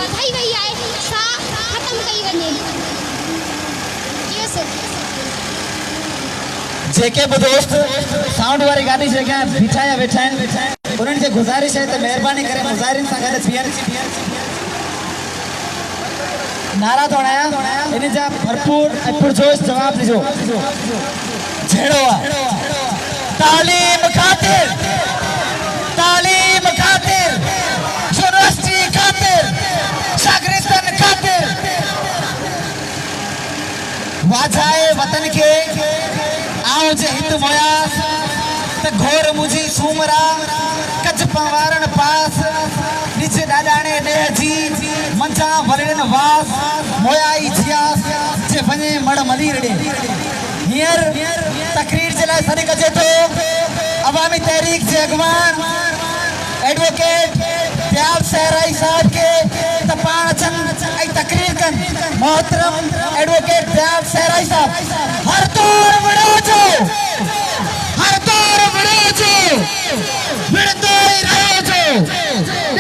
वधाई वई आहे सा खत्म कई वने यस जेके बि दोस्त साउंड वारी गाड़ी जे अॻियां बीठा आहिनि उन्हनि खे गुज़ारिश आहे त महिरबानी करे मुज़ाहिरीन सां गॾु थियनि नारा थो हणायां इन जा भरपूर ऐं पुरजोश जवाब ॾिजो जहिड़ो आहे तालीम खातिर यूनिवर्सिटी खातिर शागिर्दनि खातिर वाजाए वतन के आओ जे हित मोयास त घोर मुझी सूमरा कच पवारण पास नीचे डाडाने दे जी मंचा वरन वास मोयाई जियास जे वने मड़ मली रडे हियर तकरीर जे लाइ सॾु कजे थो अवामी तहरीक जे अॻवान एडवोकेट दयाल सहराई साहब के त पाण अचनि ऐं तकरीर कनि मोहतरम एडवोकेट दयाल सहराई साहब हर दौर विड़ो जो विड़ंदो ई रहियो जो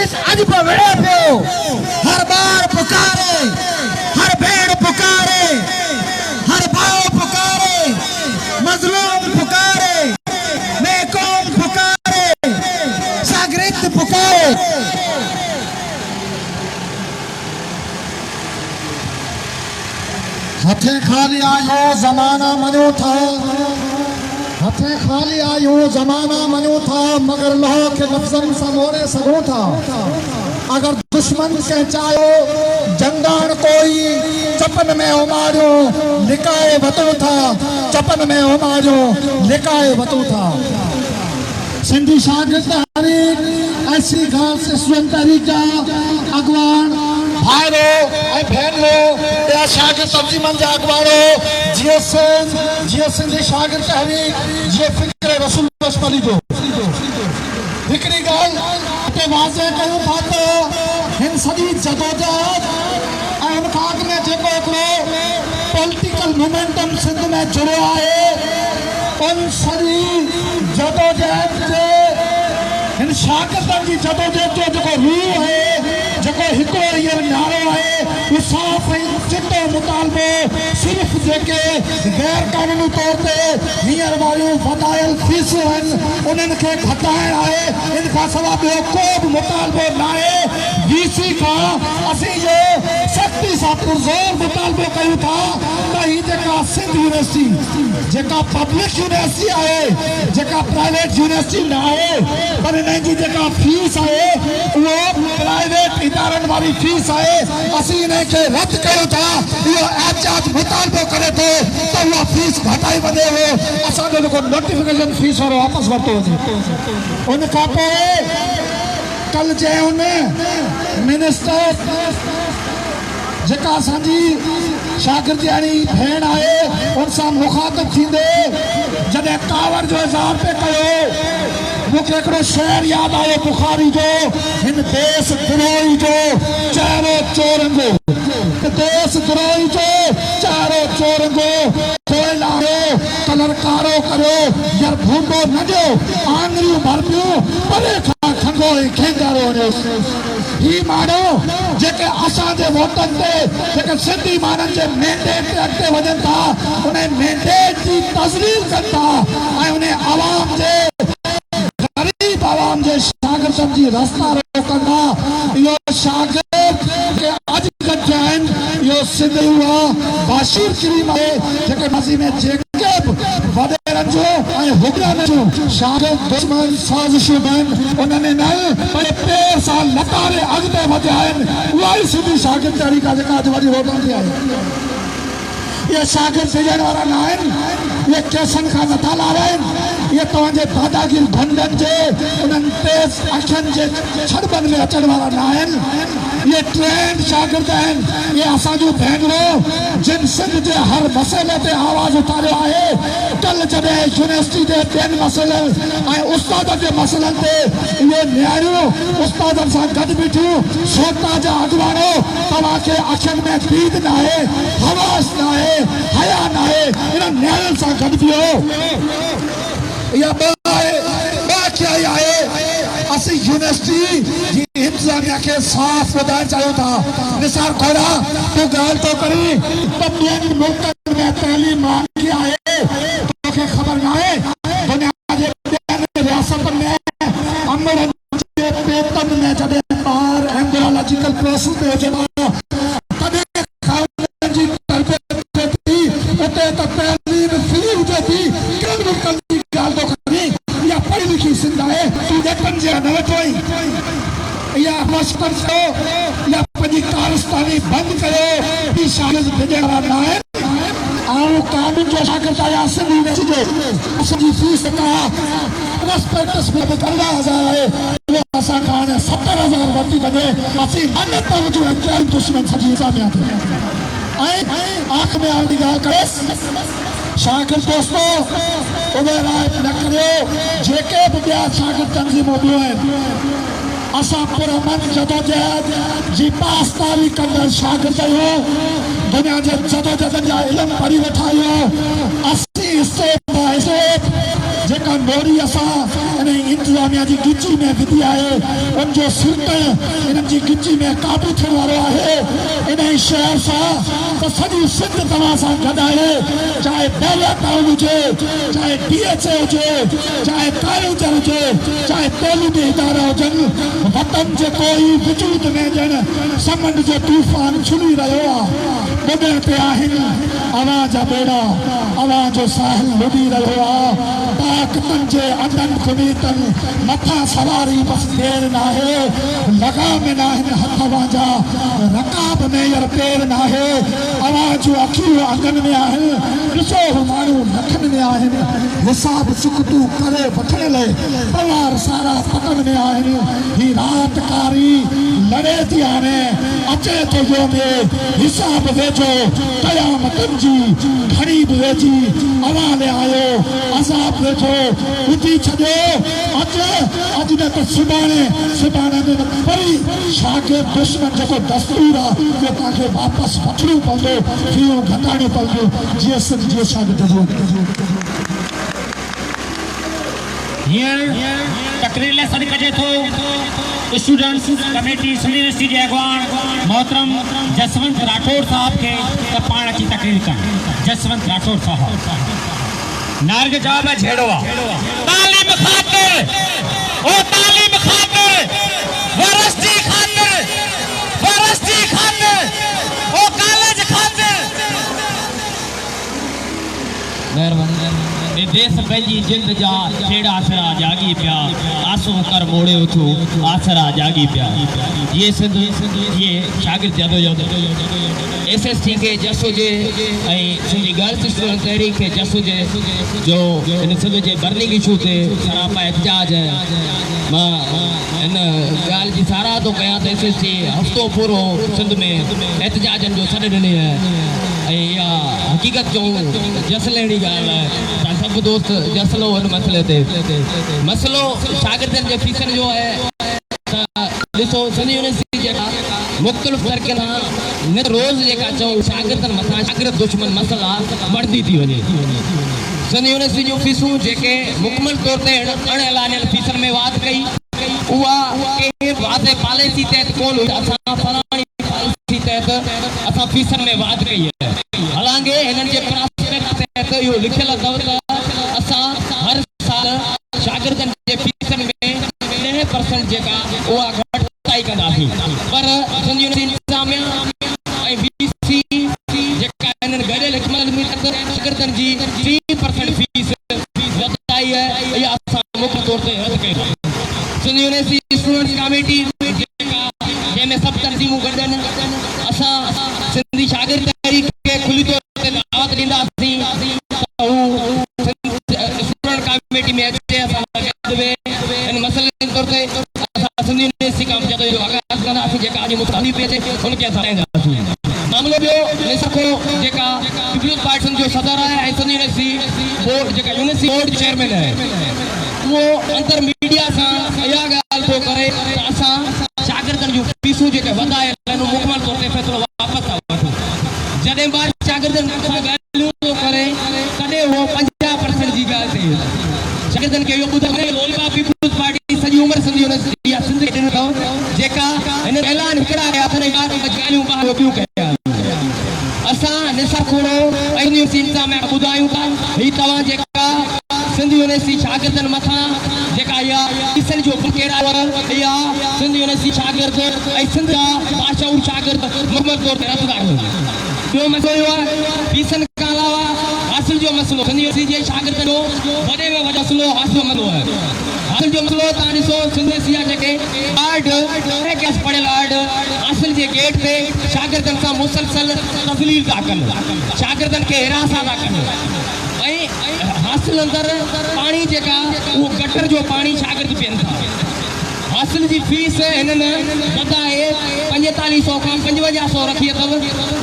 ॾिस अॼु बि विड़े पियो हर ॿार पुकारे हर भेण पुकारे हर भाउ पुकारे मज़लूम पुकारे बेकौम पुकारे शागिर्द पुकारे हथे खाली आयो ज़माना मनो था हथे खाली आयो ज़माना मनो था मगर लोह के लफ्ज़न समोरे सघो था अगर दुश्मन के चायो जंगान कोई चपन में उमारो लिकाए वतो था चपन में उमारो लिकाए वतो था सिंधी शागिर्द हरीक ऐसी घास स्टूडेंट तरीका अगवान भाइरो ऐं भेनरो या शागिर्द तंजीमनि जा अॻवानो जीअं सिंधी शागिर्द हरीक जीअं फ़िक्र रसूल लशकरी जो हिकिड़ी ॻाल्हि हिते वाज़े कयूं था त हिन सॼी जदोजहद ऐं हुन खां अॻु में जेको हिकिड़ो पॉलिटिकल मोमेंटम सिंध में जुड़ियो आहे उन सॼी जदोजहद जे हिन शागिर्दनि जी जदोजहद जो जेको रूह आहे जेको हिकिड़ो हींअर नारो आहे उहो साफ़ ऐं चिटो मुतालबो सिर्फ़ु जेके गैर क़ानूनी तौर ते हींअर वारियूं वधायल फीसूं आहिनि उन्हनि खे घटाइणु आहे इन खां सवाइ ॿियो को बि मुतालबो न आहे DC खां असीं इहो सख़्ती सां पुरज़ोर मुतालबो कयूं था त हीअ जेका सिंध यूनिवर्सिटी जेका पब्लिक यूनिवर्सिटी आहे जेका प्राइवेट यूनिवर्सिटी न आहे पर हिन जी जेका फीस आहे उहो प्राइवेट इदारनि वारी फीस आहे असीं इन खे रद्द कयूं था इहो एहतियात मुतालबो करे थो त उहा फीस घटाई वञे असांजो जेको नोटिफिकेशन फीस वारो वापसि वरितो वञे उन खां पोइ कल जे हुन मिनिस्टर जेका असांजी शागिर्दियाणी भेण आहे उन सां मुखातिब थींदे जॾहिं कावर जो इज़हार पे कयो मूंखे हिकिड़ो शेर यादि आयो बुखारी जो हिन देश द्रोही जो चहिरो चोरंगो देश द्रोही जो चहिरो चोरंगो कोयलारो कलर कारो करियो यार भूंडो न ॾियो आङरियूं भरबियूं परे खां खंगो ऐं खेंगारो वञो ही माण्हू जेके असांजे वोटनि ते जेके सिंधी माण्हुनि जे मैंडेट ते अॻिते वञनि था उन मैंडेट जी तज़लील कनि था ऐं उन आवाम जे गरीब आवाम जे शागिर्दनि जी रस्ता रोकंदा इहो शागिर्द के अॼु गॾिया आहिनि इहो सिंधी हुआ बाशीर करीम आहे जेके मज़ी में जेके वॾेरनि जो ऐं हुकमनि जो शागिर्द दुश्मन साज़िशूं आहिनि उन्हनि न पर पेर सां लतारे अॻिते वधिया आहिनि उहा ई सिंधी शागिर्द तरीक़ा जेका अॼु वॾी रोकंदी आहे ये शागिर्द ॾियण वारा न आहिनि ये केसनि खां नथा लाराइनि ये तव्हांजे दादागिर धंधनि जे उन्हनि तेज़ अखियुनि जे छड़बनि में अचण वारा न आहिनि ये ट्रेंड शागिर्द आहिनि ये असांजूं भेनरूं जिन सिंध जे हर मसइले ते आवाज़ उथारियो आहे कल जॾहिं यूनिवर्सिटी जे ॿियनि मसइलनि ऐं उस्तादनि जे मसइलनि ते इहे नियारियूं उस्तादनि सां गॾु बीठियूं सोता जा अॻवानो तव्हांखे अखियुनि में दीद न आहे हवास न आहे हया न आहे इन नियारियुनि सां गॾु बीहो इहा ॿ आहे ॿ कयाई आहे असीं यूनिवर्सिटी जी इंतजामिया के साफ ॿुधाइण चाहियूं था। निसार खोड़ा तूं ॻाल्हि तो करी त ॿियनि मुल्कनि में तइलीम मांगी आहे, तोखे ख़बर न आहे दुनिया जे ॿियनि रियासतनि में अमरनि जे पेटनि में जॾहिं ॿार एम्ब्रियोलॉजिकल प्रोसेस में हुजनि तॾहिं खाउनि जी तरबियत थिए थी, उते त तइलीम फ्री हुजे थी। कहिड़े मुल्कनि जी ॻाल्हि तो करी? इहा पढ़ी लिखी सिंध आहे, तूं ॼटनि जे न वेठो आहीं। या मस्कर कयो या पंहिंजी कारस्तानी बंदि कयो। ही शागिर्द भेजण वारा न आहिनि। ऐं कानून जो शागिर्द आया सिंधी जो असांजी फीस का प्रोस्पेक्टस में 15,000 आहे, उहो असां खां हाणे 70,000 वठी वञे। असीं मानत हुजूं कहिड़ी दुश्मन सॼी इंसानियत ऐं आख़िर में आउं ॻाल्हि करे शागिर्द दोस्तो उहे राय न करियो जेके बि ॿिया शागिर्द तंज़ीमूं ॿियूं आहिनि। असां पुरमन जदोजहद जी पासदारी कंदड़ शागिर्द आहियूं। दुनिया जे जदोजहद जा इल्म पढ़ी वेठा आहियूं। असीं स्टेप बाय स्टेप जेका मोड़ी असां इन इंतजामिया जी गिची में विधी आहे उनजो सिर्त इन्हनि जी गिची में काबू थियण वारो आहे। इन शहर सां त सॼी सिंध तव्हां सां गॾु आहे। चाहे बैरिया टाउन हुजे, चाहे DHA हुजे, चाहे कॉलेज हुजे, चाहे तइलीमी इदारा हुजनि, वतन जेको ई वजूद में ॼण समंड जो तूफ़ान छुड़ी रहियो आहे। ॿुधण ते आहिनि अवां जा ॿेड़ा, अवां जो साहिल लुॾी रहियो आहे। ताक़तनि जे अॾनि ख़ुमीतनि मथां सवारी बसि देरि न आहे। लगाम में न आहिनि हथ वांजा, रकाब में यर पेर न आहे। अवां जूं अखियूं अङनि में आहिनि, ॾिसो माण्हू नखनि में आहिनि। हिसाब सुखतू करे वठण लाइ पवार सारा पतन में आहिनि। ही रात कारी लड़े थी हाणे अचे थो जो में हिसाब वेझो क़यामतनि जी घड़ी बि वेझी अवां ले आयो अज़ाब वेझो ॿुधी छॾियो। अॼु न त सुभाणे में वरी शागिर्द दुश्मन जेको दस्तूर आहे उहो तव्हांखे वापसि वठिणो पवंदो, फीयूं घटाइणियूं पवंदियूं। जीअं सिंध जीअं शागिर्द जो हींअर तकरीर लाइ सॾु कजे थो स्टूडेंट्स कमेटी सिंध यूनिवर्सिटी जे अॻवान मोहतरम जसवंत राठौड़ साहब खे त पाण अची तकरीर कनि। जसवंत राठौड़ साहब नार जो जवाब है छेड़ो तालीम खातिर ओ तालीम खातिर वरस्ती खातिर ओ कॉलेज खातिर मेहरबानी देश पंहिंजी जिंद जा छेड़ा आसरा जागी पिया आंसू कर मोड़े उथो आसरा जागी पिया। ये सिंध ये शागिर्द जदोजहद SST के जसो जे ऐं सिंधी गर्ल्स स्टूडेंट तहरीक के जसो जे जो इन सिंध जे बर्निंग इशू ते सरापा एहतजाज मां इन ॻाल्हि जी साराह थो कयां त SST हफ़्तो पूरो सिंध में एहतजाजनि जो सॾु ॾिनी आहे। ऐं इहा हक़ीक़त जो जसल अहिड़ी ॻाल्हि आहे। तव्हां सभु दोस्त जसलो हिन मसइले ते मसइलो शागिर्दनि जे फीसनि जो आहे त ॾिसो सिंध यूनिवर्सिटी जेका मुख़्तलिफ़ तरीक़े सां न रोज़ जेका चऊं शागिर्दनि मथां शागिर्द दुश्मन मसइला बढ़ंदी थी वञे। सिंध यूनिवर्सिटी जूं फीसूं जेके मुकमल तौर ते अणएलानियल फीसनि में वाध कई उहा कंहिं वादे पॉलिसी तहत कोन हुई। असां फलाणी पॉलिसी तहत असां फीसनि में वाध कई आहे। हालांकि हिननि जे प्रोस्पेक्ट तहत इहो लिखियल अथव त असां हर साल शागिर्दनि जे फीसनि में 10% जेका उहा घटिताई कंदासीं। पर सिंध यूनिवर्सिटी इंतिज़ामिया ऐं BC जेका हिननि गॾियल हिकमत शागिर्दनि जी 3% फीस वधाई आहे। इहा असां मुख्य तौर ते रद्द कई। सिंध यूनिवर्सिटी स्टूडेंट्स कमेटी जेका जंहिंमें सभु तंज़ीमूं गॾु आहिनि असां सिंधी शागिर्द खे खुली तौर ते दावत ॾींदासीं त हू स्टूडेंट कमेटी में अचे असां गॾु वेहे इन मसइले तौर ते असां सिंधी यूनिवर्सिटी खां जो आगाज़ कंदासीं। जेका अॼु मुख़्तलिफ़ पई अचे हुनखे असां हलाईंदासीं। मामिलो ॿियो निसखो जेका पीपल्स पार्टी जो सदर आहे ऐं सिंध यूनिवर्सिटी बोर्ड जेका यूनिवर्सिटी बोर्ड चेयरमैन आहे उहो अंतर मीडिया सां इहा ॻाल्हि थो करे त असां शागिर्दनि जूं फीसूं जेके वधायल आहिनि मुकमल तौर ते फ़ैसिलो वापसि था वठूं। जॾहिं ॿार शागिर्दनि सां ॻाल्हियूं थो करे तॾहिं उहो 50% जी ॻाल्हि थिए। शागिर्दनि खे इहो ॿुधाए लोलबा पीपल्स पार्टी सॼी उमिरि सिंधी यूनिवर्सिटी ॻाल्हियूं ॿियूं कया असां निसर खोड़ो यूनिवर्सिटी में ॿुधायूं था ही तव्हां जेका सिंध यूनिवर्सिटी शागिर्दनि मथां जेका इहा फीसन जो बुकेरा इहा सिंध यूनिवर्सिटी शागिर्द ऐं सिंध जा बाशऊर शागिर्द मुकमल तौर ते रद्द था कनि ॿियो मसइलो आहे फीसन खां अलावा हासिल जो मसइलो सिंध यूनिवर्सिटी जे शागिर्दनि जो वॾे में वॾो मसइलो हासिल जो मसइलो आहे हासिल जो मसइलो तव्हां ॾिसो सिंध यूनिवर्सिटी जा जेके आर्ट पढ़ियल आर्ट हासिल जे गेट ते शागिर्दनि सां मुसलसल तज़लील था कनि शागिर्दनि खे हिरासा था कनि ऐं हासिल अंदरि पाणी जेका उहो गटर जो पाणी शागिर्द पीअनि था हासिल जी फीस हिननि वधाए 4500 खां 5500 रखी अथव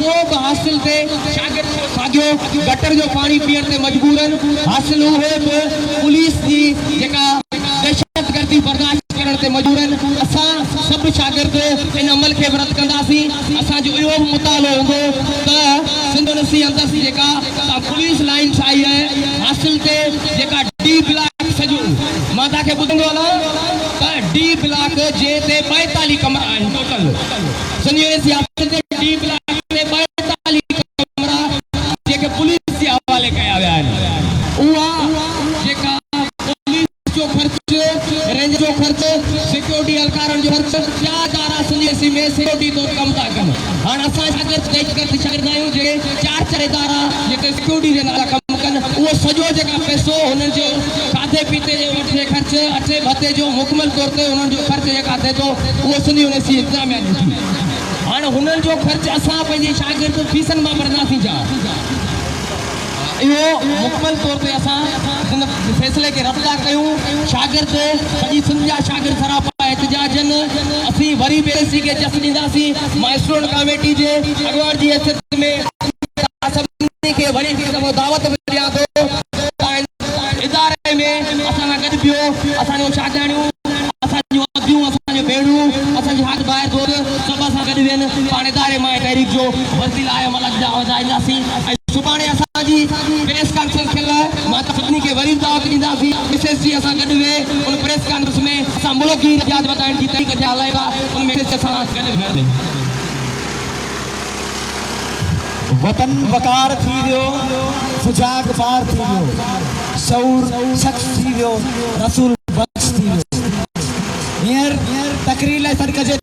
को बि हासिल ते शागिर्द साॻियो गटर जो पाणी पीअण ते मजबूर आहिनि हासिल उहे बि पुलिस जी जेका दहशतगर्दी बर्दाश्त करण ते मजबूर आहिनि असां सभु शागिर्द इन अमल खे रद्द कंदासीं असांजो इहो बि मुतालो हूंदो त सिंध यूनिवर्सिटी अंदरि जेका पुलिस लाइन ठाही आहे हासिल ते जेका डी ब्लॉक सॼो मां तव्हांखे ॿुधंदो हलां त डी ब्लॉक जे ते 42 कमरा आहिनि टोटल सिंध यूनिवर्सिटी हासिल ते डी ब्लॉक ते 42 कमरा जेके पुलिस जे हवाले कया विया आहिनि उहा जेका पुलिस जो ख़र्च रेंज जो ख़र्च सिक्योरिटी एहलकारनि जो ख़र्च ॿिया इदारा सिंध यूनिवर्सिटी में सिक्योरिटी तौर कमु था कनि हाणे असां शागिर्द आहियूं जेके 4 इदारा जेके सिक्योरिटी जे नाला कमु कनि उहो सॼो जेका पैसो हुननि जो खाधे पीते जे वठे ख़र्च अटे भते जो मुकमल तौर ते हुननि जो ख़र्च जेका थिए थो उहो सिंध यूनिवर्सिटी इंतिज़ामिया ॾिठी हाणे हुननि जो ख़र्च असां पंहिंजे शागिर्द फीसनि मां भरंदासीं छा इहो मुकमल तौर ते असां हिन फ़ैसिले खे रद्द था कयूं शागिर्द सॼी सिंध जा शागिर्द सरापा एहतजाजनि असीं वरी बि यूनिवर्सिटी खे जस ॾींदासीं मां स्टूडेंट कमेटी जे अॻुवाट जी हैसियत में सभिनी खे वरी हिकु दावत ॾियां थो इदारे में असां सां गॾु पियो असांजो शागिर्दियूं असांजूं अॻियूं असांजूं भेणूं असांजूं हाथ ॿाहिरि दोस्त सभु असां गॾु वेहनि पाण इदारे मां तहरीक जो वसील आहे अमल वधाईंदासीं ऐं सुभाणे असांजी प्रेस कॉन्फ्रेंस थियल आहे मां सभिनी खे वरी दावत ॾींदासीं एसएससी असां गॾु वेह उन प्रेस कॉन्फ्रेंस में असां मुल्क जी निजात वधाइण जी तरीक़े ते हलायूं उन में असां गॾु वेहंदे वतन वकार थी वियो सुजाग पार थी वियो शऊर शख्स थी वियो रसूल बख्श थी वियो हींअर तकरीर लाइ सॾु कजे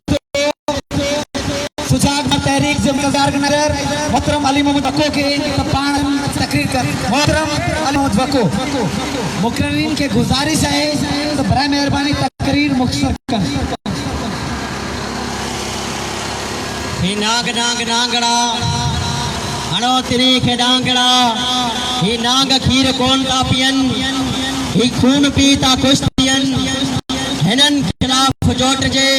सुजाग तहरीक जे मुक़रर नज़र मोहतरम अली मोहम्मद वको खे त पाण तकरीर कर मोहतरम अली मोहम्मद वको मुक़र्रिरीन खे गुज़ारिश आहे त बराए महिरबानी तकरीर मुख़्तसर कनि ही नाग नाग नागड़ा हणो तिरी खे डांगड़ा ही नाग खीर कोन था पियन ही खून पी था खुश थियन हिनन खिलाफ जोटजे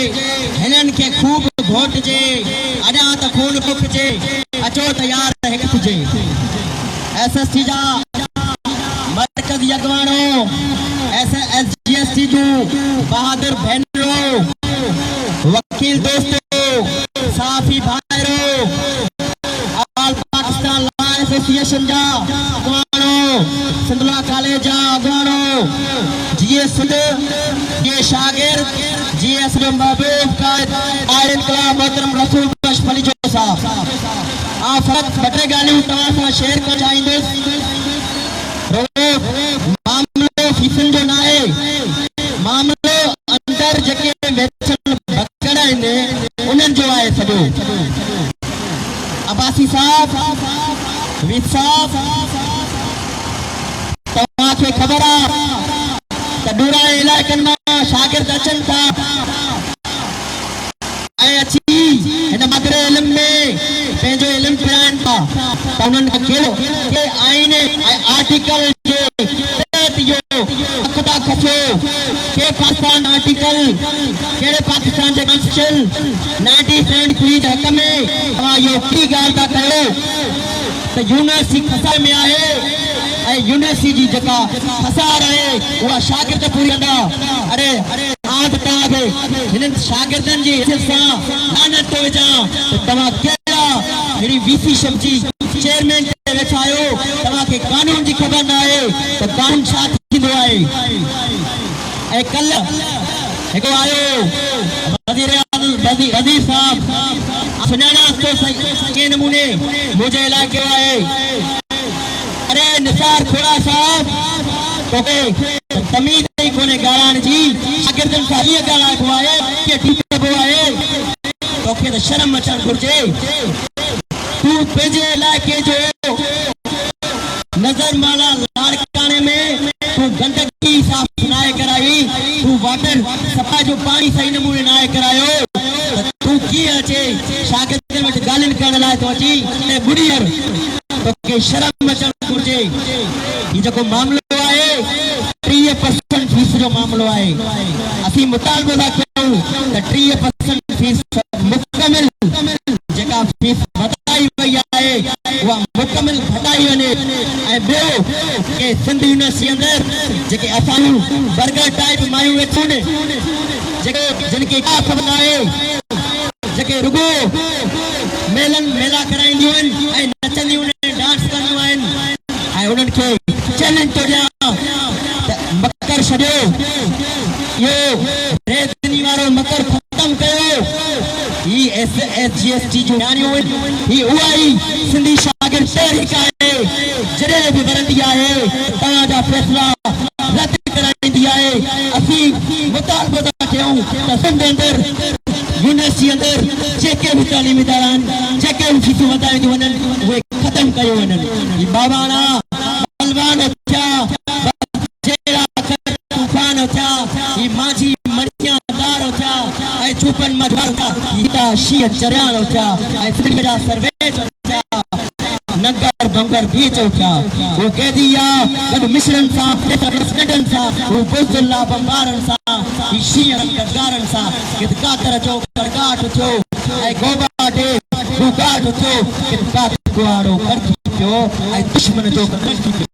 हिनन के खूब घोटजे अजा त खून फुकजे अचो तयार हिक तुझे एसएसटी जा मरकज यगवाणो एसजीएसटी जो बहादुर भेनरो वकील दोस्तों साफी भाइरो ऑल पाकिस्तान लॉ एसोसिएशन जा अगवाणो सिंधला कॉलेज जा अगवाणो जीएस सिंध ये शागिर्द जीएस महबूब का आयरन कला मोहतरम रसूल बख्श फलीजो साहब आ फरक बटे गालियों तव्हां सां शेयर करण चाहींदुसि मामलो फीसन जो ना है मामलो अंदर जेके वेचन भगड़ आहिनि उन्हनि जो आहे सॼो अब्बासी साहब विद साहब तव्हांखे ख़बर आहे त डूरा इलाइक़नि मां शागिर्द अचनि था ऐं अची हिन मादरे इल्म में पंहिंजो इल्म पिराइनि था त उन्हनि खे कहिड़ो आइन ऐं आर्टिकल जे तहत इहो हक़ था खसो के पाकिस्तान आर्टिकल कहिड़े पाकिस्तान जे कॉन्स्टिट्यूशन 1973 जे हक़ में तव्हां इहो की ॻाल्हि था कयो त यूनिवर्सिटी खसा में आहे ऐं यूनिवर्सिटी जी जेका फसार आहे उहा शागिर्द पूरी कंदा अरे आज तव्हांखे हिननि शागिर्दनि जी हैसियत सां लानत थो विझां त तव्हां कहिड़ा हिकिड़ी वीसी जी चेयरमैन ते वेठा आहियो तव्हांखे कानून जी ख़बर न आहे त कानून छा थींदो आहे ऐं कल्ह एको आयो वजीर साहब सुनाना तो सही नमूने मुझे इलाके आए। अरे निसार खोड़ा साहब तोके तमीज नहीं कोने गालान जी शागिर्दन सा ये गाला को आए के टीचर को आए तोके तो शर्म अचण घुर्जे। तू पेजे इलाके जो नजर माला लाड़काने में तू गंदगी साफ नाए कराई, तू वाटर सफा जो पानी सही नमूने नाए करायो, तू की अचे शागिर्दन में गालन करण लाए तो अची ने बुढ़ियर तो के शर्म अचण घुर्जे। ये जो मामलो आए 30% फीस जो मामलो आए असी मुतालबो था करूं त 30% फीस मुकम्मल जेका फीस बताई वई आहे उहा मुकम्मल घटाई वने। ऐं ॿियो के सिंध यूनिवर्सिटी अंदर जेके असां बर्गर टाइप मायूं वेठूं जेके जिनके का ख़बर आहे जेके रुगो मेला कराईंदियूं आहिनि ऐं नचंदियूं आहिनि डांस कंदियूं आहिनि ऐं उन्हनि खे चैलेंज थो ॾियां मकर छॾियो यो रेतनी वारो मकर खत्म कयो। ही SGST जो न्याणियूं ही उहाई सिंधी शागिर्द तहरीक आहे जॾहिं बि वरंदी आहे तव्हांजा फैसला रद्द कराईंदी आहे। असीं मुतालबो था कयूं त सिंध अंदरि यूनिवर्सिटी अंदरि जेके बि तालीमी इदारा आहिनि जेके बि फीसूं वधाईंदियूं वञनि उहे ख़तमु कयो वञनि। ही बाबाना बलवान थिया तूफान थिया ही माझी मरिया दार थिया ऐं चूपन मझार थिया गीता शीह चरियाण थिया ऐं फिल्म जा सर्वेज थिया नगर बंगर बीच थिया वो कैदी आहे गॾु मिश्रनि सां प्रेसिडेंटनि सां वो बुज़ुल्ला बंबारनि सां ही शीह गदगारनि सां किदकातर जो करगाट थियो ऐं गोबा डे गुगाट थियो किदकात गुआड़ो करजी पियो ऐं दुश्मन जो करजी पियो।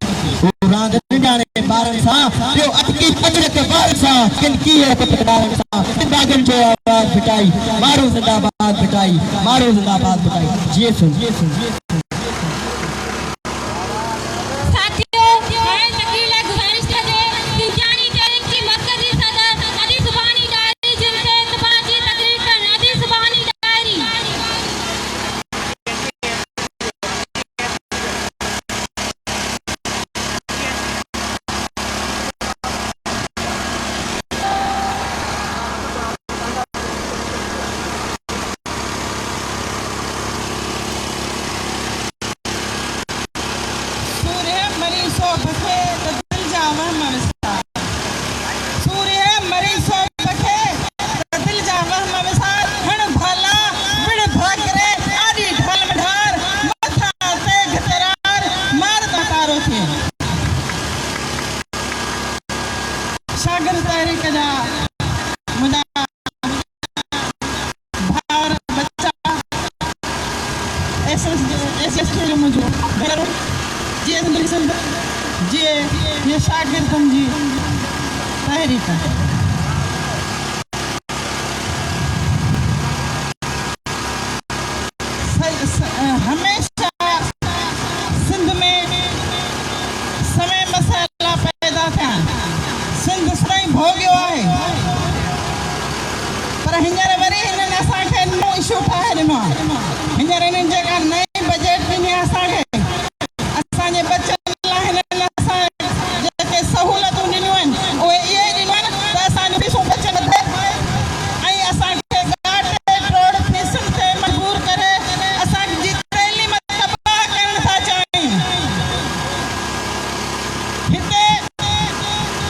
रांद निजाने बारन सा जो अटकी पकड़ के बार सा किनकी है पकड़ बारन सा बागन जो आवाज बिटाई मारो जिंदाबाद बिटाई मारो जिंदाबाद बिटाई। जी सुन साथियों मैं शकीला गुजारिश करे कि जानी टैलेंट की मरकजी सदर अदी सुभानी डायरी जिनसे तबाजी तकरीर कर अदी सुभानी डायरी शागिर्द तहरीक जा मुंहिंजा भाउर बच्चा SST जो मुंहिंजो भेरो जीअं शागिर्दनि जी तहरीक हमेशा सिंध में समय मसाइला पैदा थिया सिंध सदाईं भोॻियो आहे पर हींअर वरी हिननि असांखे नओं इशू ठाहे ॾिनो आहे। हींअर हिननि जेका नई बजट ॾिनी आहे असांखे असांजे बचनि लाइ हिननि असां जेके सहूलियतूं ॾिनियूं आहिनि उहे इहे ॾिनियूं आहिनि त असांजूं फीसूं बचनि ऐं असांखे घाटे रोड फीसुनि ते मजबूर करे असांजी तइलीम तबाह करण था चाहिनि। हिते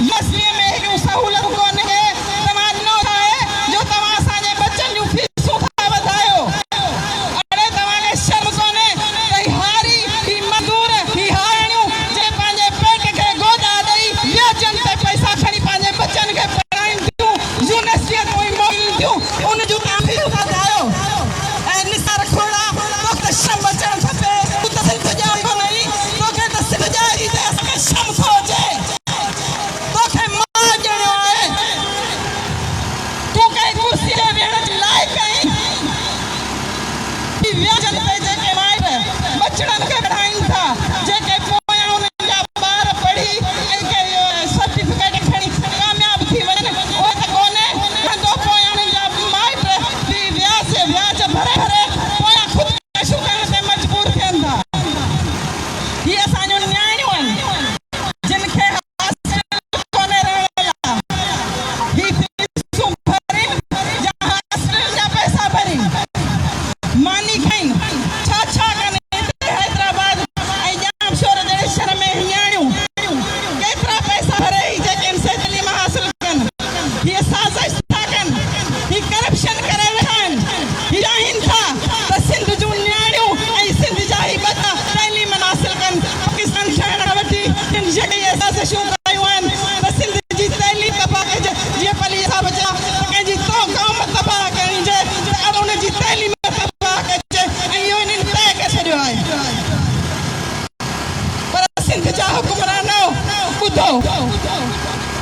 मसले में हेॾियूं सहूलियतूं कोन्हे तव्हां ॾिनो आहे जो तव्हां असांजे बचनि जूं फीसूं था वधायो। अड़े तव्हांखे शर्म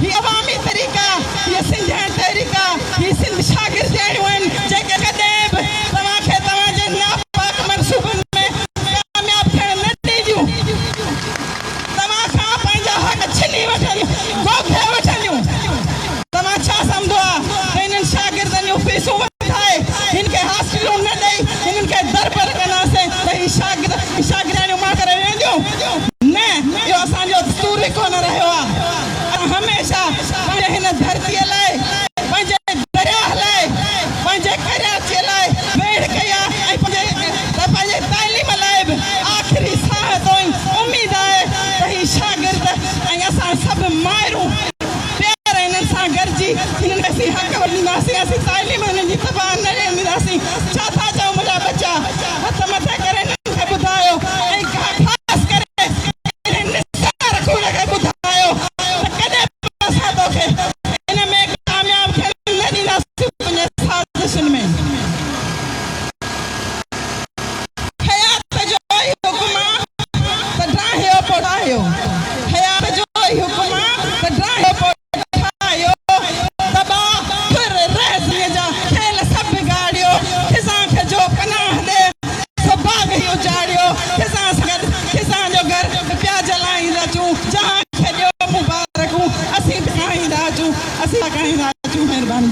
ये अवामी तरीका, ये सिंधियन तरीका, ये सिंध शागिर्द जहिड़ियूं आहिनि जेके कॾहिं बि तव्हांखे तव्हांजे नापाक मनसूबनि में कामयाब थियण न ॾींदियूं। तव्हां खां पंहिंजा हक़ छिनी वठंदियूं, गोखे वठंदियूं। तव्हां छा सम्झो आहे त हिननि शागिर्दनि जूं फीसूं वधाए हिन खे हॉस्टलूं न ॾेई हिननि खे दरबर कंदासीं त ही शागिर्दियूं मां करे वेंदियूं? न, इहो असांजो दस्तूर ई कोन रहियो आहे। हमेशह पंहिंजे हिन धरतीअ लाइ, पंहिंजे दरिया लाइ, पंहिंजे कराची लाइ वेड़ कई आहे ऐं पंहिंजे तालीम लाइ बि आख़िरी साह ताईं उमेद आहे त ही शागिर्द ऐं असां सभु माइरूं प्यार हिननि सां गॾिजी हिननि खे असीं हक़ ॾींदासीं, असीं तालीम हिननि जी तबाह न ॾींदासीं। छा था चओ मुंहिंजा बच्चा? हथ मथे करे हिननि खे ॿुधायो ऐं ख़ासि करे हिन निसार खून खे ॿुधायो त कॾहिं असां तोखे हिन में कामयाब थियण न ॾींदासीं। पंहिंजे साज़िशुनि में हयात जो ई हुकुम आहे त ड्राहियो पोड़ायो, हयात जो ई हुकुम आहे त ड्राहियो पोड़ायो, तबाह फिर रहज़ीअ जा खेल सभु बिगाड़ियो, खिसां खे जो पनाह ॾे सो बाग़ ई उजाड़ियो, खिसां सां गॾु खिसां जो घर पिया जलाईंदा अचूं, जहां खे ॾियो मुबारकूं, असीं बि ॻाईंदा अचूं, असीं ॻाईंदा अचूं। महिरबानी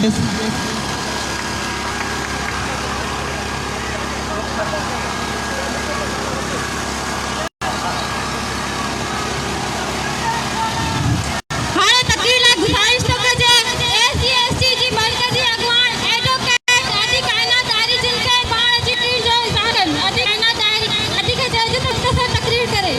हाणे तकरीर लाइ गुज़ारिश थो कजे SC/ST जी मर्कज़ी अॻवान एडवोकेट अदी काइनात तारी जिन खे पाण जी तकरीर जो इज़हार कनि। अदी काइनात तारी अदी खे चइजे त मुख़्तसर तकरीर करे।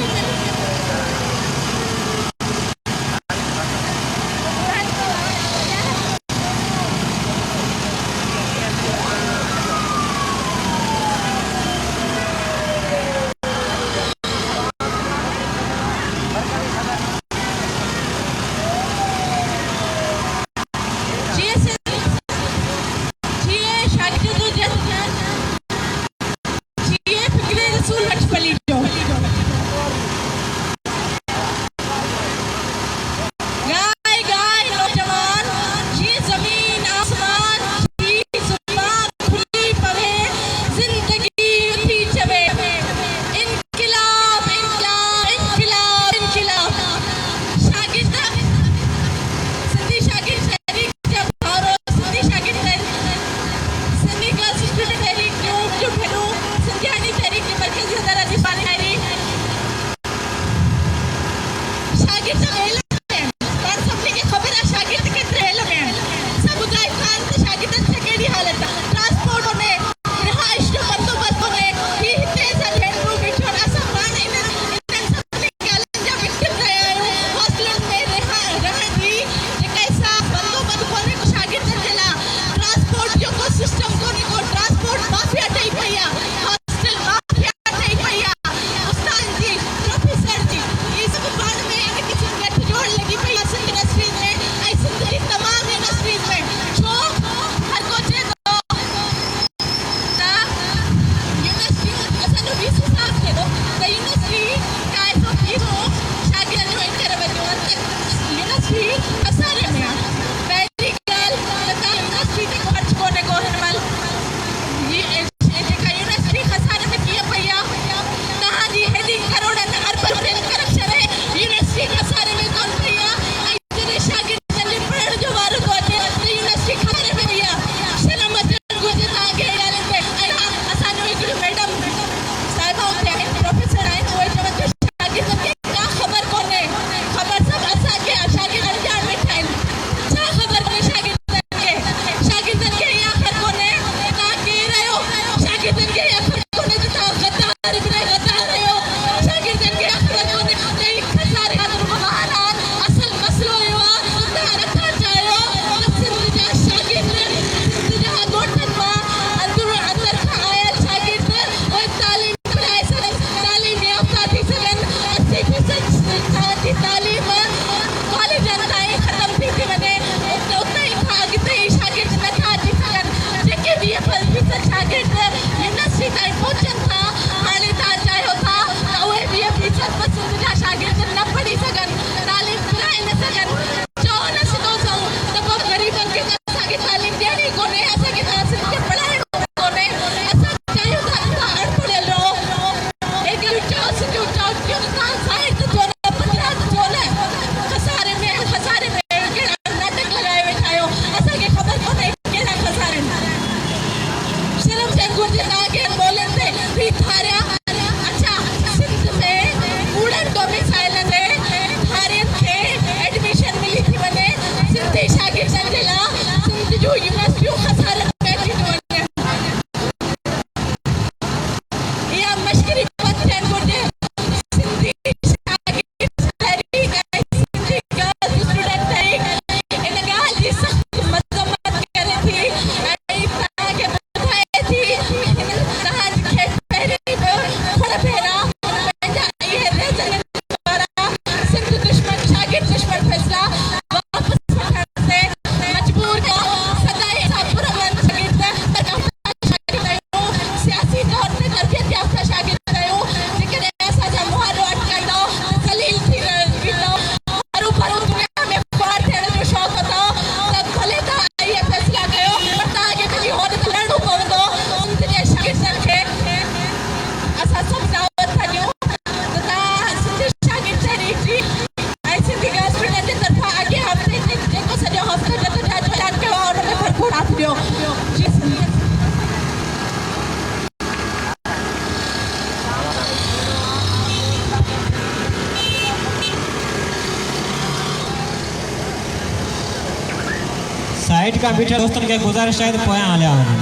साइड का बीठे दोस्तन के गुजारिश है तो पोयां हलिया वञनि।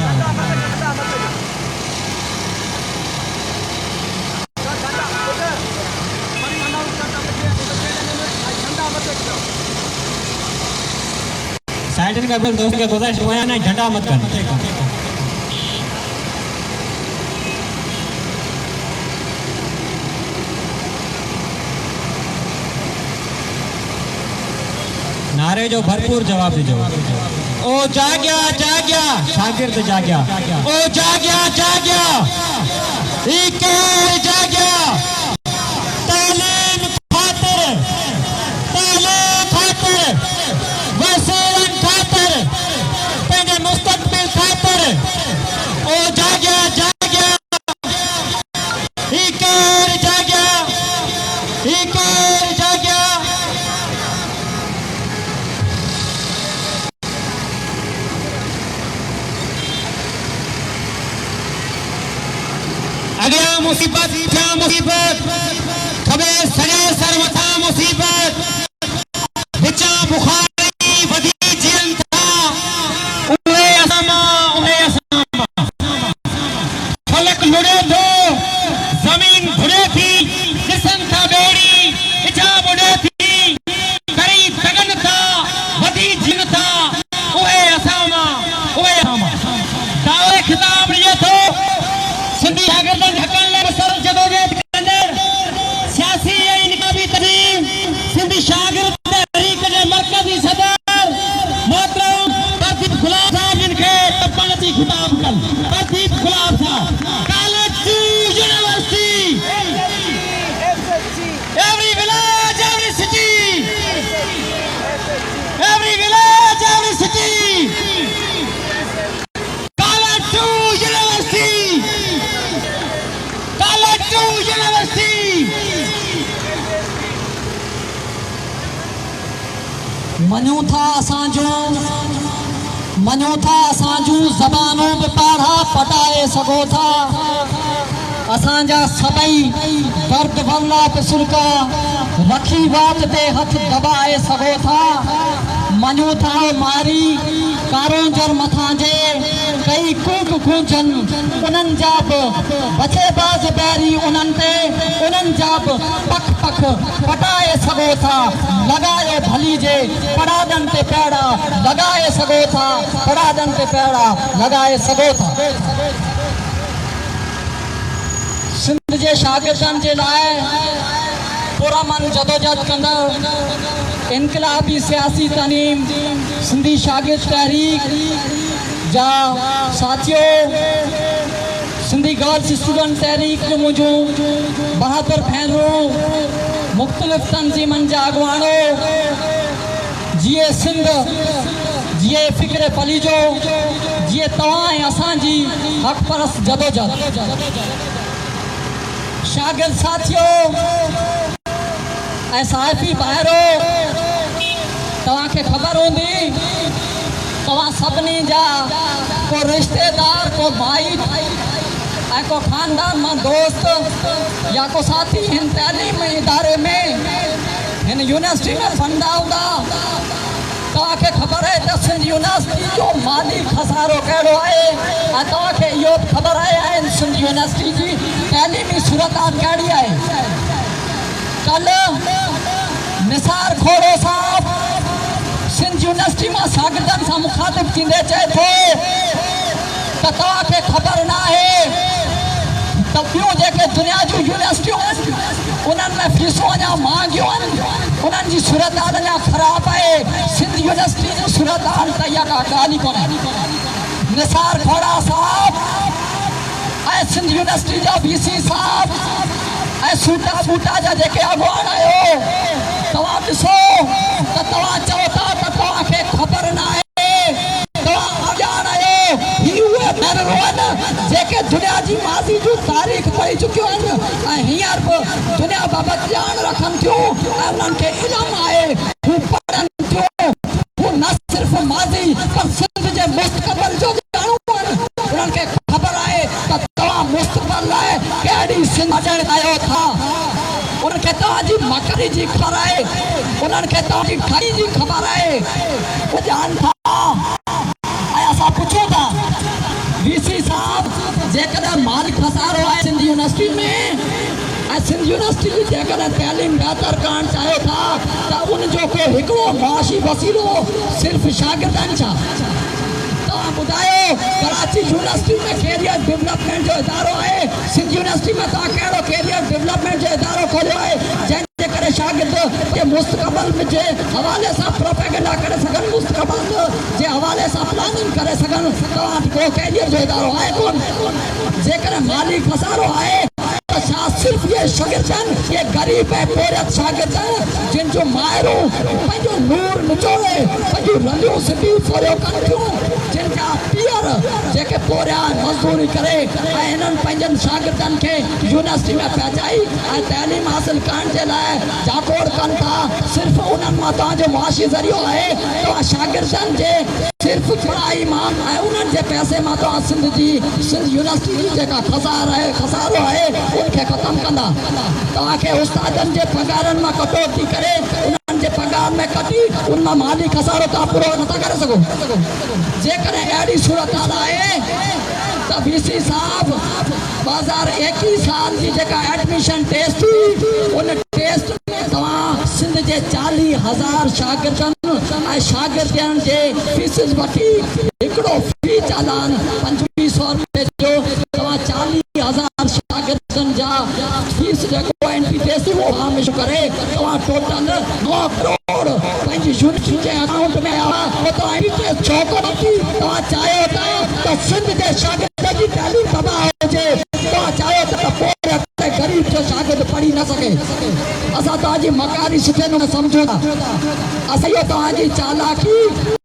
साइड का बीठे दोस्तन के गुजारिश पोयां ना झंडा मत करनि। नारे जो भरपूर जवाब दीजो। ओ जाग्या जाग्या शागिर्द जाग्या, ओ जाग्या जाग्या इके जाग्या तालीम खातिर वसीलन खातिर पंहिंजे मुस्तक़बिल खातिर ओ जाग्या जाग्या इके जाग्या अगला मुसीबत क्या मुसीबत खबे सने सर मथा मुसीबत बिचा बुखारी वधी जीवन था उहे असामा फलक लुड़े दो जमीन घुड़े थी जिस्म था बेड़ी हिजाब उड़े थी करी तगन था वधी जीवन था उहे असामा दावे खिताब लिए थो सिंधी शागिर्दन ढकण लाइ बसर जदोजहद कंदड़ सियासी ऐं इनक़ाबी तंज़ीम सिंधी शागिर्द तहरीक जे मरकज़ी सदर मोहतरम प्रदीप गुलाब साहब जिन खे तपण जी खिताब कन। प्रदीप गुलाब साहब college to university every village every city every village every city college to university मञो था असांजूं ज़बानूं बि पाढ़ा पटाए सघो था। असांजा सभई दर्द वरला पिसुलका रखी वात ते हथ दबाए सघो था। मञो था मारी कारोंजर मथां जे कई कूक कूचन उन्हनि जा बि बचेबाज़ बैरी उन्हनि जा बि पख पख पटाए सघो था। लगायो भली जे पड़ादन ते पैड़ा लगाए सघो था, पड़ादन ते पैड़ा लगाए सघो था। सिंध जे शागिर्दनि जे लाइ पुरमन जदोजहद कंदड़ इनकलाबी सियासी तनीम सिंधी शागिर्द तहरीक जा साथियों, सिंधी गर्ल्स स्टूडेंट तहरीक जो मुझूं बहादुर भेनरूं मुख्तलिफ तंजीमन जा अगवाणो जिए सिंध जिए फिक्र पलीजो जिए तव्हां ऐं असांजी हक़ परस्त जदोजहद। शागिर्द साथियों ऐं साहिबी ॿाहिरो तव्हांखे ख़बर हूंदी तव्हां सभिनी जा को रिश्तेदार को भाई ऐं को ख़ानदान मां दोस्त या को साथी हिन तइलीम इदारे में हिन यूनिवर्सिटी में पढ़ंदा हूंदा। तव्हांखे ख़बर आहे त सिंध यूनिवर्सिटी जो माली खसारो कहिड़ो आहे ऐं तव्हांखे इहो ख़बर आहे सिंध यूनिवर्सिटी जी तइलीमी सूरत कहिड़ी आहे। कल निसार खोड़ो साहब सिंध यूनिवर्सिटी में शागिर्दनि सां मुखातिब थींदे चए थो त तव्हांखे ख़बर न आहे त ॿियूं जेके दुनिया जूं यूनिवर्सिटियूं आहिनि उन्हनि में फीसूं अञा महांगियूं आहिनि, उन्हनि जी सूरत हाल अञा ख़राबु आहे। सिंध यूनिवर्सिटी जी सूरत हाल त इहा का ॻाल्हि ई कोन्हे। निसार खोड़ा साहब ऐं सिंध यूनिवर्सिटी जा VC साहब ऐं सूटा बूटा जा जेके अॻुवान आहियो तव्हां ॾिसो त तव्हां चओ था त तव्हांखे ख़बर न आहे, तव्हां अॼाण आहियो। ही उहे भेनरूं आहिनि जेके दुनिया जी माज़ी जूं तारीख़ पढ़ी चुकियूं आहिनि ऐं हींअर बि दुनिया बाबति ॼाण रखनि थियूं ऐं उन्हनि खे इल्मु आहे, हू पढ़नि थियूं। हू न सिर्फ़ु माज़ी पर सिंध जे मुस्तक़बिल जो ॼाणू आहिनि। उन्हनि खे ख़बर आहे त तव्हां मुस्तक़बिल लाइ कहिड़ी सिंध अचणु चाहियो था। उन्हनि खे तव्हांजी मकड़ी जी ख़बर आहे, उन्हनि खे तव्हांजी ठही जी ख़बर आहे। उहे ॼाण था सिंध यूनिवर्सिटी जी जेकॾहिं तइलीम बहितर करणु चाहियो था त उनजो को हिकिड़ो मुआशी वसीलो सिर्फ़ु शागिर्दनि छा? तव्हां ॿुधायो कराची यूनिवर्सिटी में कैरियर डेवलपमेंट जो इदारो आहे, सिंध यूनिवर्सिटी में तव्हां कहिड़ो कैरियर डेवलपमेंट जो इदारो खोलियो आहे जंहिंजे करे शागिर्द जे मुस्तक़बिल जे हवाले सां प्रोपेगेंडा करे सघनि, मुस्तक़बिल जे हवाले सां प्लानिंग करे सघनि? तव्हां को कैरियर जो इदारो आहे कोन? जेकॾहिं माली खसारो आहे छा सिर्फ ये शागिर्दन, ये गरीब ऐं पोरियत शागिर्द जिन जो मायरूं पंहिंजो नूर निचोड़े पंहिंजूं रलियूं सिधियूं फोरियो कनि थियूं, जिन जा पीअर जेके पोरियां मज़दूरी करे ऐं हिननि पंहिंजनि शागिर्दनि खे यूनिवर्सिटी में पहुचाई ऐं तइलीम हासिल करण जे लाइ जाकोड़ कनि था, सिर्फ़ उन्हनि मां तव्हांजो मुआशी ज़रियो आहे। तव्हां शागिर्दनि जे सिर्फ़ पढ़ाई मां ऐं उन्हनि जे पैसे मां तव्हां सिंध यूनिवर्सिटी जी जेका खसारो आहे उनखे ख़तमु कंदा। तव्हांखे उस्तादनि जे पघारनि मां कटौती करे उन्हनि जे पघार में कटी उन मां माली खसारो तव्हां पूरो नथा करे सघो। जेकॾहिं अहिड़ी सूरत हाल आहे त VC साहब 2021 साल जी जेका एडमिशन टेस्ट हुई उन टेस्ट में तव्हां सिंध जे 40,000 शागिर्दनि ऐं शागिर्दनि जे फीसिस वठी हिकिड़ो फी चालान 2500 रुपए जो तव्हां 40,000 शागिर्दनि जा फीस जेको एंट्री टेस्ट उहो हामिश करे तव्हां टोटल 9 करोड़ पंहिंजी यूनिवर्सिटी जे अकाउंट में आया। तव्हां एंट्री टेस्ट छो कोन थी? तव्हां चाहियो था त सिंध जे शागिर्द जी तइलीम तबाह हुजे, तव्हां चाहियो था त पोरियत गरीब जो शागिर्द पढ़ी न सघे। असां तव्हांजी मकारी सुठे नमूने सम्झूं था, असां इहो तव्हांजी चालाकी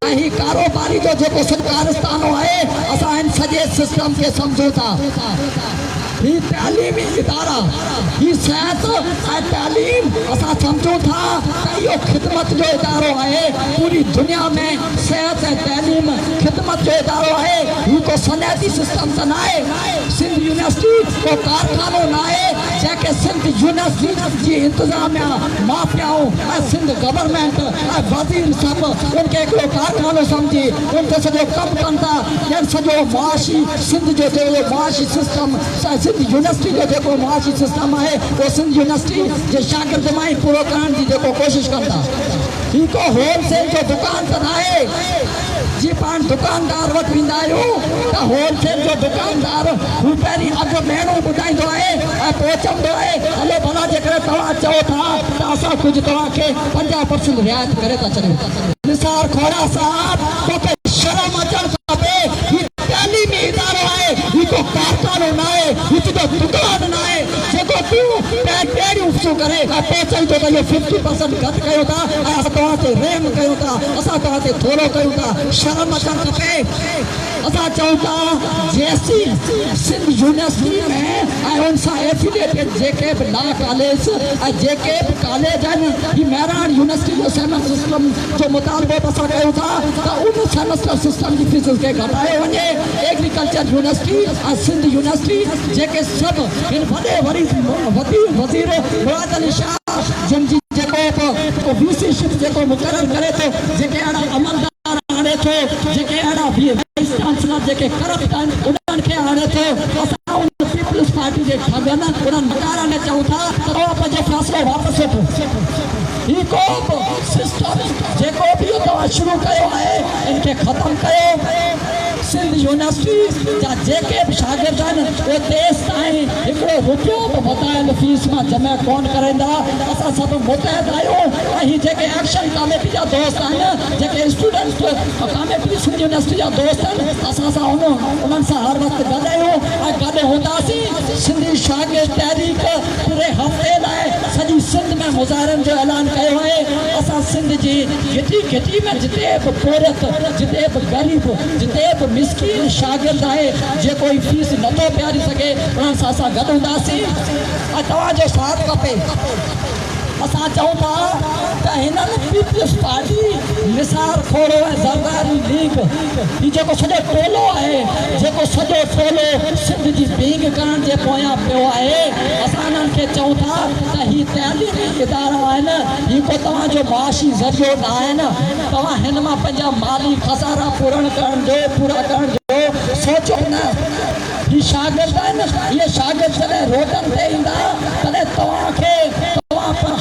ऐं ही कारोबारी जो जेको सरकारस्तानो आहे असां हिन सॼे सिस्टम खे सम्झूं था। ही तइलीमी इदारा, ही सिहत ऐं तइलीम असां सम्झूं था त इहो ख़िदमत जो इदारो आहे। पूरी दुनिया में सिहत ऐं तइलीम ख़िदमत जो इदारो आहे। ही को सनअती सिस्टम त न आहे। सिंध यूनिवर्सिटी को कारखानो न आहे जंहिंखे सिंध यूनिवर्सिटी जी इंतिज़ामिया माफ़ियाऊं ऐं सिंध गवर्नमेंट ऐं वज़ीर सभु उनखे हिकिड़ो कारखानो सम्झी उन ते सॼो कमु कनि था। ॼण सॼो मुआशी सिंध जो जेको मुआशी सिस्टम सिंध यूनिवर्सिटी जो जेको मुआशी सिस्टम आहे उहो सिंध यूनिवर्सिटी जे शागिर्द मां ई पूरो करण जी जेको कोशिशि कनि था। ही को होलसेल जो दुकान त न आहे जी पाण दुकानदार वटि वेंदा आहियूं त होलसेल जो दुकानदार हू पहिरीं अघु भेणो ॿुधाईंदो आहे ऐं पोइ चवंदो आहे हलो भला जेकॾहिं तव्हां चओ था त असां कुझु तव्हांखे 50% रिआयत करे था छॾियूं। निसार खोड़ा साहब तोखे शर्म अचणु खपे। ही तइलीमी इदारो आहे, ही को कारखानो न आहे, ही तुंहिंजो दुकान न आहे जेको तूं पहिरियों ऊचो करे ऐं पोइ चई थो त इहो 50% घटि कयो था ऐं असां तव्हां ते रहम कयूं था, असां तव्हां ते थोरो कयूं था। शर्म अचणु खपे। असां चऊं था जेसी सिंध यूनिवर्सिटी में ऐं उन सां एफिलिएटेड जेके बि लॉ कॉलेज ऐं जेके बि कॉलेज आहिनि ही मेहरान यूनिवर्सिटी जो सेमेस्टर सिस्टम जो मुतालबो बि असां कयूं था त उन सेमेस्टर सिस्टम जी फीसिस खे घटायो वञे। एग्रीकल्चर यूनिवर्सिटी ऐं सिंध यूनिवर्सिटी जेके सभु हिन वॾे वज़ीर मुराद अली शाह जिन जी जेको VC शिप जेको मुक़ररु करे थो, जेके अहिड़ा अमलदार आणे थो, जेके अहिड़ा वाइस चांसलर जेके करप्ट आहिनि उन्हनि खे आणे थो। असां उन पीपल्स पार्टी जे ठॻनि उन्हनि मकारनि खे चऊं था त तव्हां पंहिंजो फ़ैसिलो वापसि वठो। ही को बि सिस्टम जेको बि इहो तव्हां शुरू कयो आहे इनखे ख़तमु कयो। सिंध यूनिवर्सिटी जा जेके बि शागिर्द आहिनि उहे तेसि ताईं हिकिड़ो रुपयो बि वधायल फीस मां जमा कोन कराईंदा। असां सभु मुतहद आहियूं ऐं ही जेके एक्शन कमेटी जा दोस्त आहिनि, जेके स्टूडेंट कमेटी सिंध यूनिवर्सिटी जा दोस्त आहिनि, असां सां उन्हनि सां हर वक़्तु गॾु आहियूं ऐं गॾु हूंदासीं। सिंधी शागिर्द तहरीक पूरे हफ़्ते लाइ सॼी सिंध में मुज़ाहिरनि जो ऐलान कयो आहे। असां सिंध जी घिटी में जिते बि पोरियत, जिते बि ग़रीब, जिते बि मिसकीन शागिर्द आहे जेको ई फीस नथो पियारी सघे उन्हनि सां असां गॾु हूंदासीं ऐं तव्हांजो साथ खपे। असां चऊं था त हिननि पीपल्स पार्टी निसार खोड़ो ऐं ज़रदारी लीग ही जेको सॼो टोलो आहे जेको सॼो टोलो सिंध जी बींग करण जे पोयां पियो आहे असां हिननि खे चऊं था त ही तइलीमी इदारा आहिनि ही को तव्हांजो मुआशी ज़रियो न आहिनि तव्हां हिन मां पंहिंजा माली खसारा पूरा करण जो सोचो न ही शागिर्द आहिनि इहे शागिर्द जॾहिं रोडनि ते ईंदा तॾहिं तव्हां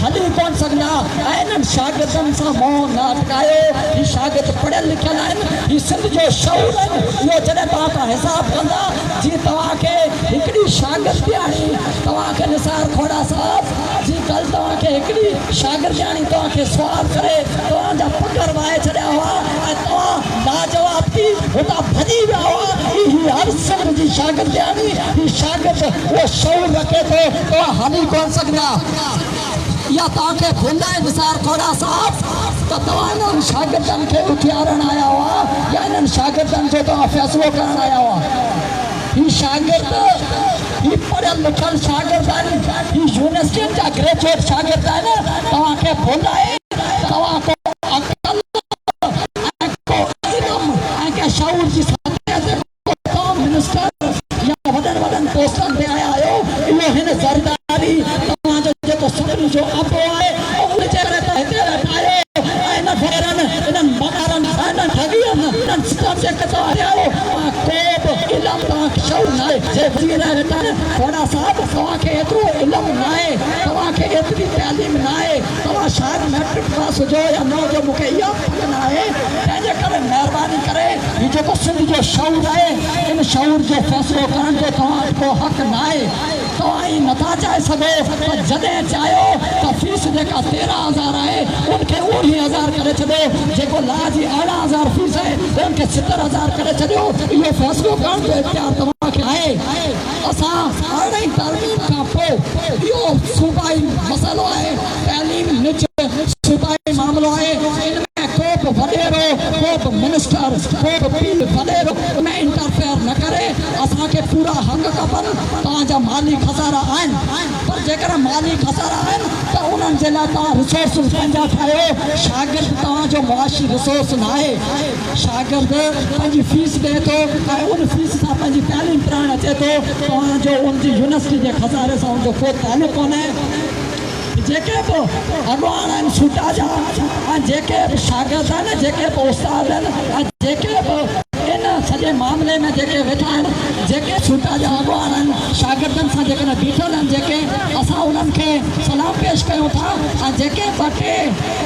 हली कोन सघंदा ऐं इन्हनि शागिर्दनि सां मोह न अटकायो ही शागिर्द पढ़ियल लिखियल आहिनि ही सिंध जो शौर आहिनि इहो जॾहिं तव्हां खां हिसाब कंदा जीअं तव्हांखे हिकिड़ी शागिर्दियाणी तव्हांखे निसार खोड़ा साहब जी कल्ह तव्हांखे हिकिड़ी शागिर्दियाणी तव्हांखे सुवाल करे तव्हांजा पघर वाहे छॾिया हुआ ऐं तव्हां लाजवाब थी हुतां भॼी विया हुआ ही हर सिंध जी शागिर्दियाणी ही शागिर्द उहो शौर रखे थो तव्हां हली कोन सघंदा या तव्हांखे भुला निसार खोड़ा साहब त तव्हां इन्हनि शागिर्दनि खे उथियारण आया हुआ या इन्हनि शागिर्दनि जो तव्हां फ़ैसिलो करण आया हुआ ही शागिर्द ही पढ़ियल लिखियल शागिर्द आहिनि ही यूनिवर्सिटियुनि जा ग्रेजुएट शागिर्द आहिनि तव्हांखे भुलाए तव्हां को अकल ऐं को इल्म ऐं के शौर जी सतह ते को मिनिस्टर या वॾनि पोस्टनि ते आया आहियो इहो हिन ज़रदारी तव्हांजो जेको सभिनी जो अबो आहे उन जे करे त हिते वेठा आहियो ऐं इन फेरनि इन्हनि मकारनि इन्हनि ठॻियुनि इन्हनि सिस्टम जे करे आया आहियो को बि इल्म तव्हांखे शौर न आहे जे वज़ीर वेठा आहिनि खोड़ा साहब तव्हांखे एतिरो इल्म न आहे तव्हांखे एतिरी तइलीम न आहे तव्हां शायदि मैट्रिक पास हुजो या न हुजो मूंखे इहा पक न आहे तंहिंजे करे महिरबानी करे हीउ जेको सिंध जो शौर आहे इन शौर जो फ़ैसिलो करण जो तव्हांजो हक़ न आहे तव्हां ई नथा चाहे सघो त जॾहिं चाहियो त फीस जेका 13,000 आहे उनखे 19,000 करे छॾियो जेको ला जी 18,000 फीस आहे उनखे 70,000 करे छॾियो इहो फ़ैसिलो करण जो इख्तियार तव्हांखे आहे असां हाणे तालीम खां पोइ इहो सूबाई मसइलो आहे तइलीम निच सूबाई मामिलो आहे इन में को बि वॾेरो को बि मिनिस्टर को बि वॾेरो उन इंटरफेयर न करे असांखे पूरा हक़ खपनि तव्हांजा माली खसारा आहिनि पर जेकर माली खसारा आहिनि त उन्हनि जे लाइ तव्हां रिसोर्सिस पंहिंजा ठाहियो शागिर्द तव्हांजो मुआशी रिसोर्स न आहे शागिर्द पंहिंजी फीस ॾिए थो ऐं उन फीस सां पंहिंजी तइलीम पढ़ाइणु अचे थो तव्हांजो उनजी यूनिवर्सिटी जे खसारे सां उनजो को तालुक़ु कोन्हे जेके बि अॻवान आहिनि सूटा जा ऐं जेके बि शागिर्द आहिनि जेके बि उस्ताद आहिनि ऐं जेके बि इन सॼे मामले में जेके वेठा आहिनि जेके सूटा जा अॻवान आहिनि शागिर्दनि सां जेकॾहिं बीठल आहिनि जेके असां उन्हनि खे सलाम पेश कयूं था ऐं जेके ॿ टे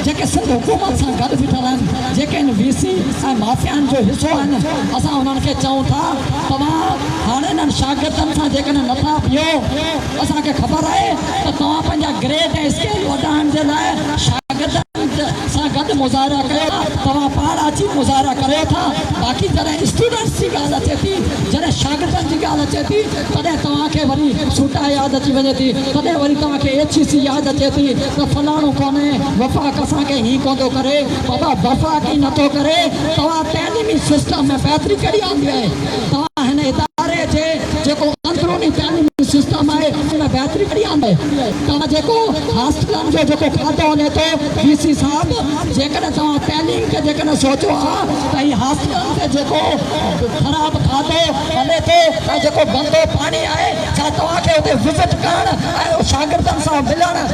जेके सिंध हुकूमत सां गॾु बीठल आहिनि जेके इन VC ऐं माफ़ियानि जो हिसो आहिनि असां उन्हनि खे चऊं था तव्हां हाणे इन्हनि शागिर्दनि सां जेकॾहिं नथा बीहो असांखे ख़बर आहे त तव्हां पंहिंजा ग्रेड ऐं स्केल वधाइण जे लाइ शागिर्दनि सां गॾु मुज़ाहिरा कयो था तव्हां पाण अची मुज़ाहिरा करियो था बाक़ी जॾहिं स्टूडेंट्स जी ॻाल्हि अचे थी जॾहिं शागिर्दनि जी ॻाल्हि अचे थी तॾहिं तव्हांखे वरी सूटा यादि अची वञे थी तॾहिं वरी तव्हांखे HEC यादि अचे थी त फलाणो कोन्हे वफ़ाक़ असांखे हीअं कोन थो करे बाबा वफ़ाक़ ई नथो करे तव्हां तइलीमी सिस्टम में बहितरी कॾहिं आंदी आहे तव्हां हिन इदारे जे जेको अंदरूनी तइलीमी सिस्टम आहे उन में बहितरी कॾहिं आंदी आहे तव्हां जेको हॉस्टलनि जो जेको खाधो वञे थो VC साहब जेकॾहिं तव्हां तइलीम खे जेकॾहिं सोचियो आहे त हीउ हॉस्टलनि ते जेको ख़राबु खाधो हले थो ऐं जेको गंदो पाणी आहे छा तव्हांखे हुते विज़िट करणु ऐं शागिर्दनि सां मिलणु